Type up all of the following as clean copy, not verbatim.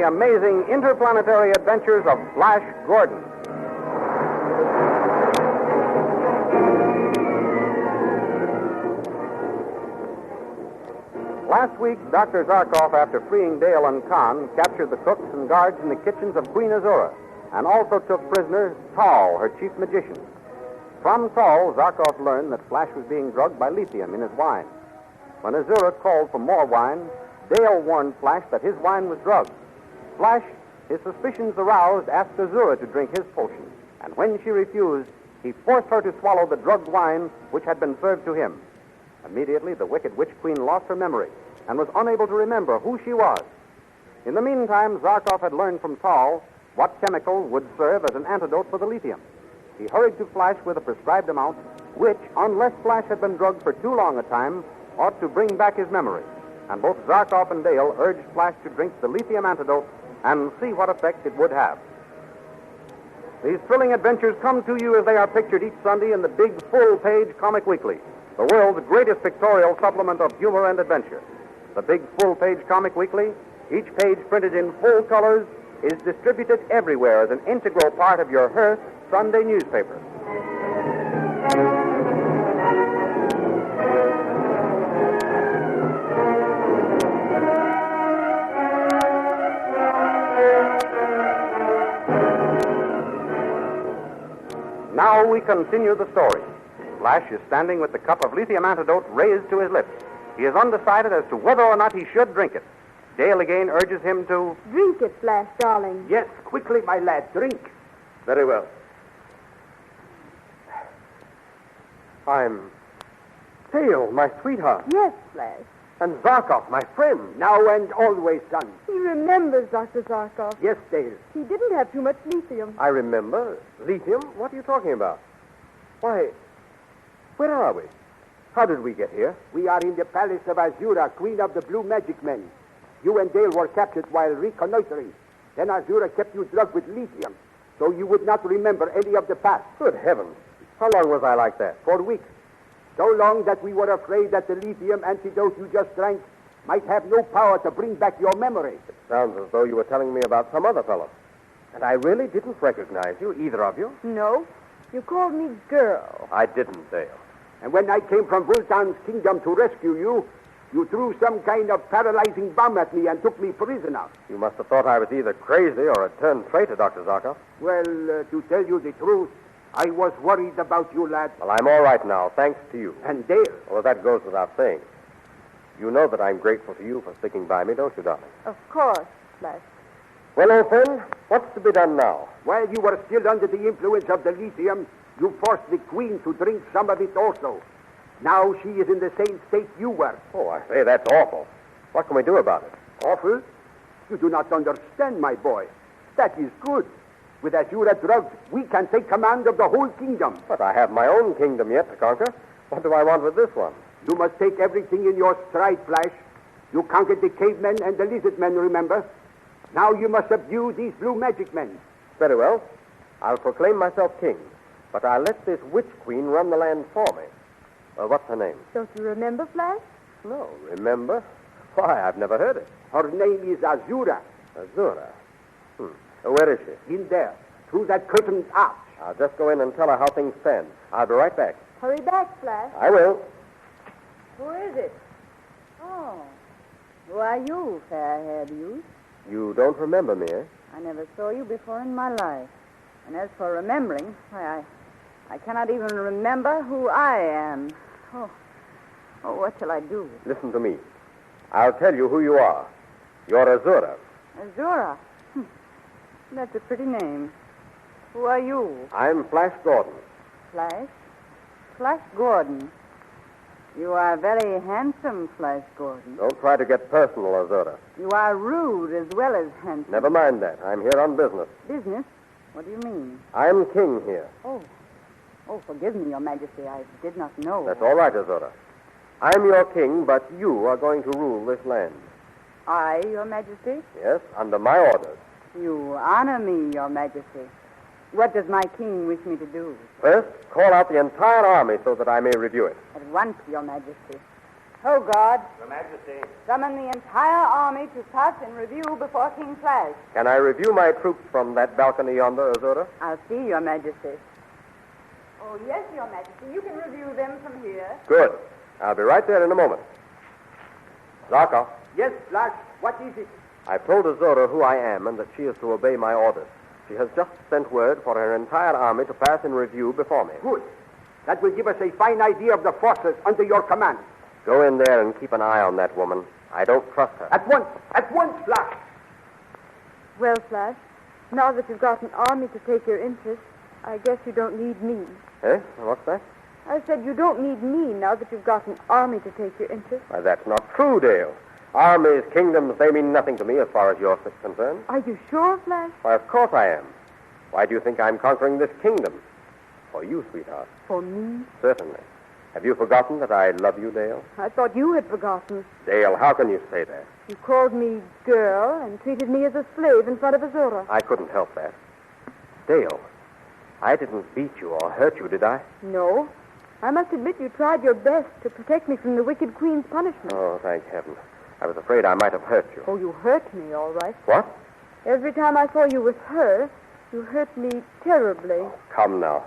the amazing interplanetary adventures of Flash Gordon. Last week, Dr. Zarkov, after freeing Dale and Khan, captured the cooks and guards in the kitchens of Queen Azura, and also took prisoner Tal, her chief magician. From Tal, Zarkov learned that Flash was being drugged by lithium in his wine. When Azura called for more wine, Dale warned Flash that his wine was drugged. Flash, his suspicions aroused, asked Azura to drink his potion, and when she refused, he forced her to swallow the drugged wine which had been served to him. Immediately, the wicked witch queen lost her memory and was unable to remember who she was. In the meantime, Zarkov had learned from Tal what chemical would serve as an antidote for the lithium. He hurried to Flash with a prescribed amount, which, unless Flash had been drugged for too long a time, ought to bring back his memory. And both Zarkov and Dale urged Flash to drink the lithium antidote and see what effect it would have. These thrilling adventures come to you as they are pictured each Sunday in the big full-page Comic Weekly, the world's greatest pictorial supplement of humor and adventure. The big full-page Comic Weekly, each page printed in full colors, is distributed everywhere as an integral part of your Hearst Sunday newspaper. Now we continue the story. Flash is standing with the cup of lithium antidote raised to his lips. He is undecided as to whether or not he should drink it. Dale again urges him to... Drink it, Flash, darling. Yes, quickly, my lad, drink. Very well. I'm Dale, my sweetheart. Yes, Flash. And Zarkov, my friend. Now and always, son. He remembers Dr. Zarkov. Yes, Dale. He didn't have too much lithium. I remember. Lithium? What are you talking about? Why, where are we? How did we get here? We are in the palace of Azura, queen of the Blue Magic Men. You and Dale were captured while reconnoitering. Then Azura kept you drugged with lithium, so you would not remember any of the past. Good heavens. How long was I like that? 4 weeks. So long that we were afraid that the lithium antidote you just drank might have no power to bring back your memory. It sounds as though you were telling me about some other fellow. And I really didn't recognize you, either of you. No. You called me girl. I didn't, Dale. And when I came from Vultan's kingdom to rescue you, you threw some kind of paralyzing bomb at me and took me prisoner. You must have thought I was either crazy or a turned traitor, Dr. Zarkov. Well, to tell you the truth, I was worried about you, lad. Well, I'm all right now, thanks to you. And Dale. Well, that goes without saying. You know that I'm grateful to you for sticking by me, don't you, darling? Of course, Flash. Well, old friend, what's to be done now? While you were still under the influence of the lithium, you forced the queen to drink some of it also. Now she is in the same state you were. Oh, I say, that's awful. What can we do about it? Awful? You do not understand, my boy. That is good. With Azura drugged, we can take command of the whole kingdom. But I have my own kingdom yet to conquer. What do I want with this one? You must take everything in your stride, Flash. You conquered the cavemen and the lizard men, remember? Now you must subdue these blue magic men. Very well. I'll proclaim myself king. But I'll let this witch queen run the land for me. What's her name? Don't you remember, Flash? No, remember? Why, I've never heard it. Her name is Azura. Azura. Where is she? In there, through that curtained arch. I'll just go in and tell her how things stand. I'll be right back. Hurry back, Flash. I will. Who is it? Oh, who are you, fair-haired youth? You don't remember me, eh? I never saw you before in my life. And as for remembering, why, I cannot even remember who I am. Oh, what shall I do? Listen to me. I'll tell you who you are. You're Azura. Azura? That's a pretty name. Who are you? I'm Flash Gordon. Flash? Flash Gordon. You are very handsome, Flash Gordon. Don't try to get personal, Azura. You are rude as well as handsome. Never mind that. I'm here on business. Business? What do you mean? I'm king here. Oh, forgive me, Your Majesty. I did not know. That's all right, Azura. I'm your king, but you are going to rule this land. I, Your Majesty? Yes, under my orders. You honor me, Your Majesty. What does my king wish me to do? First, call out the entire army so that I may review it. At once, Your Majesty. Oh, God. Your Majesty. Summon the entire army to pass in review before King Flash. Can I review my troops from that balcony yonder, Azura? I'll see, Your Majesty. Oh, yes, Your Majesty. You can review them from here. Good. I'll be right there in a moment. Zarkov, Yes, Flash. What is it? I've told Azura who I am and that she is to obey my orders. She has just sent word for her entire army to pass in review before me. Good. That will give us a fine idea of the forces under your command. Go in there and keep an eye on that woman. I don't trust her. At once, Flash. Well, Flash, now that you've got an army to take your interest, I guess you don't need me. Eh? What's that? I said you don't need me now that you've got an army to take your interest. Why, that's not true, Dale. Armies, kingdoms, they mean nothing to me as far as you're concerned. Are you sure, Flash? Why, of course I am. Why do you think I'm conquering this kingdom? For you, sweetheart. For me? Certainly. Have you forgotten that I love you, Dale? I thought you had forgotten. Dale, how can you say that? You called me girl and treated me as a slave in front of Azura. I couldn't help that. Dale, I didn't beat you or hurt you, did I? No. I must admit you tried your best to protect me from the wicked queen's punishment. Oh, thank heaven. I was afraid I might have hurt you. Oh, you hurt me, all right. What? Every time I saw you with her, you hurt me terribly. Come now.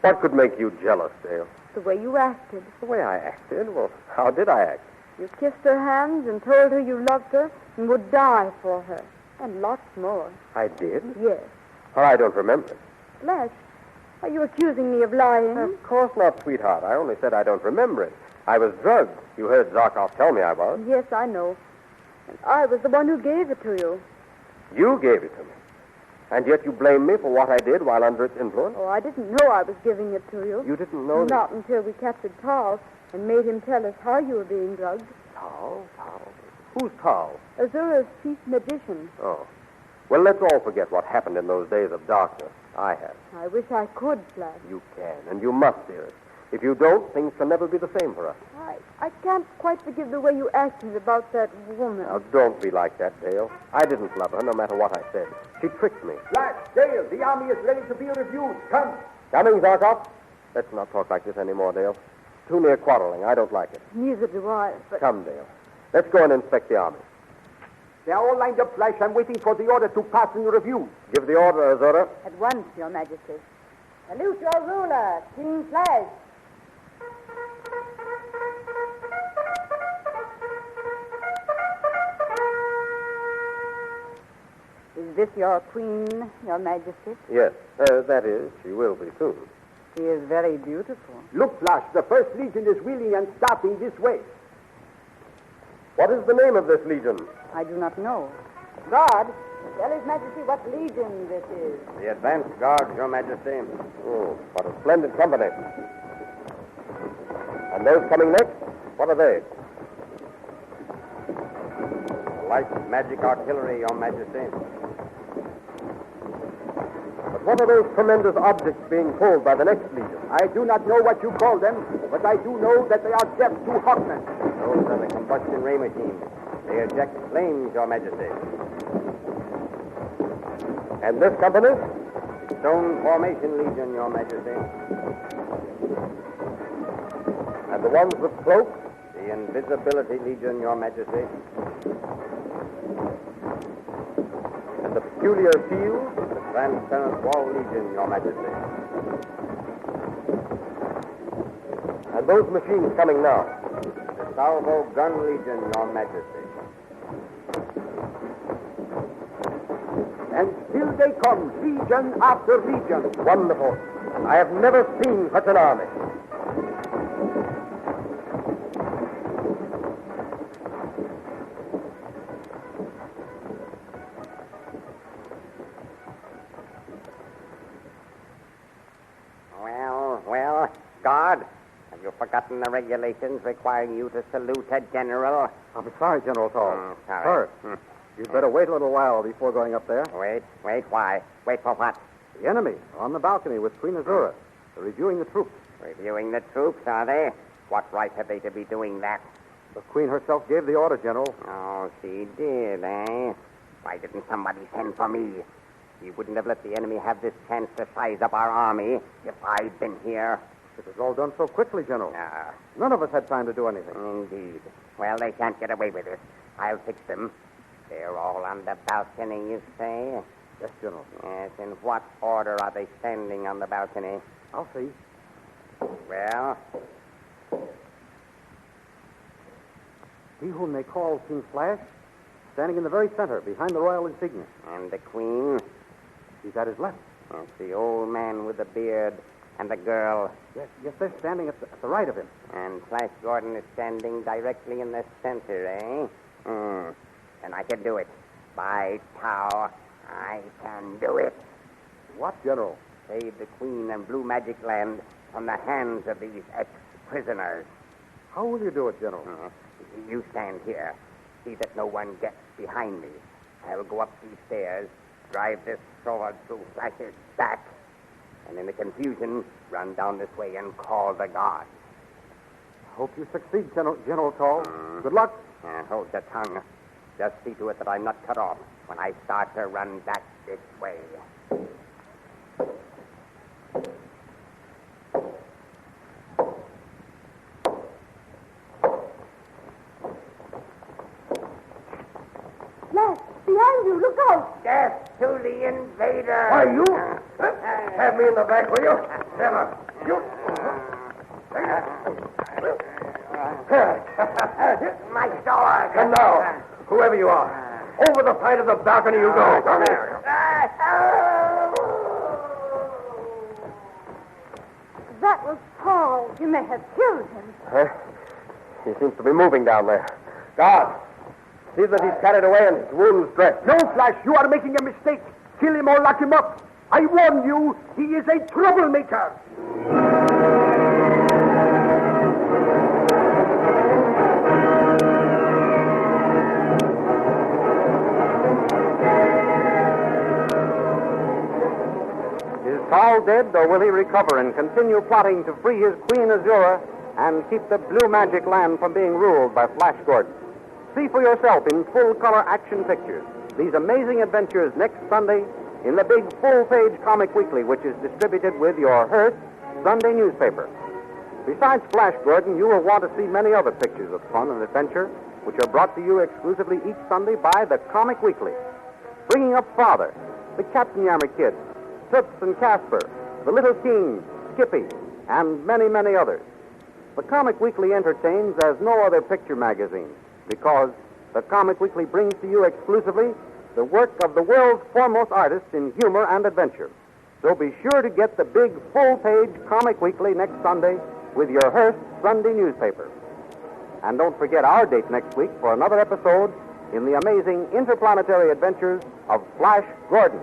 What could make you jealous, Dale? The way you acted. The way I acted? Well, how did I act? You kissed her hands and told her you loved her and would die for her. And lots more. I did? Yes. Well, I don't remember it. Flash, are you accusing me of lying? Of course not, sweetheart. I only said I don't remember it. I was drugged. You heard Zarkov tell me I was. Yes, I know. And I was the one who gave it to you. You gave it to me. And yet you blame me for what I did while under its influence? Oh, I didn't know I was giving it to you. You didn't know Not until we captured Tal and made him tell us how you were being drugged. Tal? Who's Tal? Azura's chief magician. Oh. Well, let's all forget what happened in those days of darkness. I have. I wish I could, Flash. You can, and you must, dearest. If you don't, things can never be the same for us. I can't quite forgive the way you acted about that woman. Now, don't be like that, Dale. I didn't love her, no matter what I said. She tricked me. Flash, Dale, the army is ready to be reviewed. Come. Coming, Zarkov. Let's not talk like this anymore, Dale. Too near quarreling. I don't like it. Neither do I, but... Come, Dale. Let's go and inspect the army. They are all lined up, Flash. I'm waiting for the order to pass in review. Give the order, Azura. At once, Your Majesty. Salute your ruler, King Flash. Is this your queen, Your Majesty? Yes, that is, she will be soon. She is very beautiful. Look, Flash, the First Legion is wheeling and starting this way. What is the name of this legion? I do not know. Guard, tell His Majesty what legion this is. The advance guard, Your Majesty. Oh, what a splendid company. And those coming next, what are they? Light magic artillery, Your Majesty. But what are those tremendous objects being pulled by the next legion? I do not know what you call them, but I do know that they are death to Hawkmen. Those are the combustion ray machines. They eject flames, Your Majesty. And this company? Stone Formation Legion, Your Majesty. And the ones with cloaks? The Invisibility Legion, Your Majesty. And the Peculiar Shield? The Transparent Wall Legion, Your Majesty. And those machines coming now? The Salvo Gun Legion, Your Majesty. And still they come, legion after legion. Wonderful. I have never seen such an army. Well, guard, have you forgotten the regulations requiring you to salute a general? I'm sorry, General Tall. Sorry. You'd better wait a little while before going up there. Wait, why? Wait for what? The enemy are on the balcony with Queen Azura. They're reviewing the troops. Reviewing the troops, are they? What right have they to be doing that? The Queen herself gave the order, General. Oh, she did, eh? Why didn't somebody send for me? She wouldn't have let the enemy have this chance to size up our army if I'd been here. It was all done so quickly, General. Ah, None of us had time to do anything. indeed. Well, they can't get away with it. I'll fix them. They're all on the balcony, you say? Yes, General. Yes, in what order are they standing on the balcony? I'll see. Well, He whom they call King Flash, standing in the very center, behind the royal insignia. and the queen? He's at his left. That's the old man with the beard and the girl. Yes, they're standing at the right of him. And Flash Gordon is standing directly in the center, eh? And I can do it. By Tau, I can do it. What, General? Save the Queen and Blue Magic Land from the hands of these ex-prisoners. How will you do it, General? You stand here. See that no one gets behind me. I'll go up these stairs, drive this sword through Flash's back, and in the confusion, run down this way and call the guards. Hope you succeed, General Tall. Good luck. Hold your tongue. Just see to it that I'm not cut off when I start to run back this way. Flash, behind you. Look out. Death to the invader! Why, you? Have me in the back, will you? Never. You. My sword! And now, whoever you are, over the side of the balcony you go. Come here. That was Paul. You may have killed him. He seems to be moving down there. Guard, see that he's carried away and his wounds dressed. No, Flash, you are making a mistake. Kill him or lock him up. I warn you, he is a troublemaker. Is Tall dead, or will he recover and continue plotting to free his Queen Azura and keep the Blue Magic Land from being ruled by Flash Gordon? See for yourself in full-color action pictures these amazing adventures next Sunday in the big full-page comic weekly, which is distributed with your Hearst Sunday newspaper. Besides Flash Gordon, you will want to see many other pictures of fun and adventure, which are brought to you exclusively each Sunday by the Comic Weekly. Bringing up Father, the Captain Yammer Kid, Toots and Casper, the Little King, Skippy, and many, many others. The Comic Weekly entertains as no other picture magazine because the Comic Weekly brings to you exclusively the work of the world's foremost artists in humor and adventure. So be sure to get the big full-page Comic Weekly next Sunday with your Hearst Sunday newspaper. And don't forget our date next week for another episode in the amazing interplanetary adventures of Flash Gordon.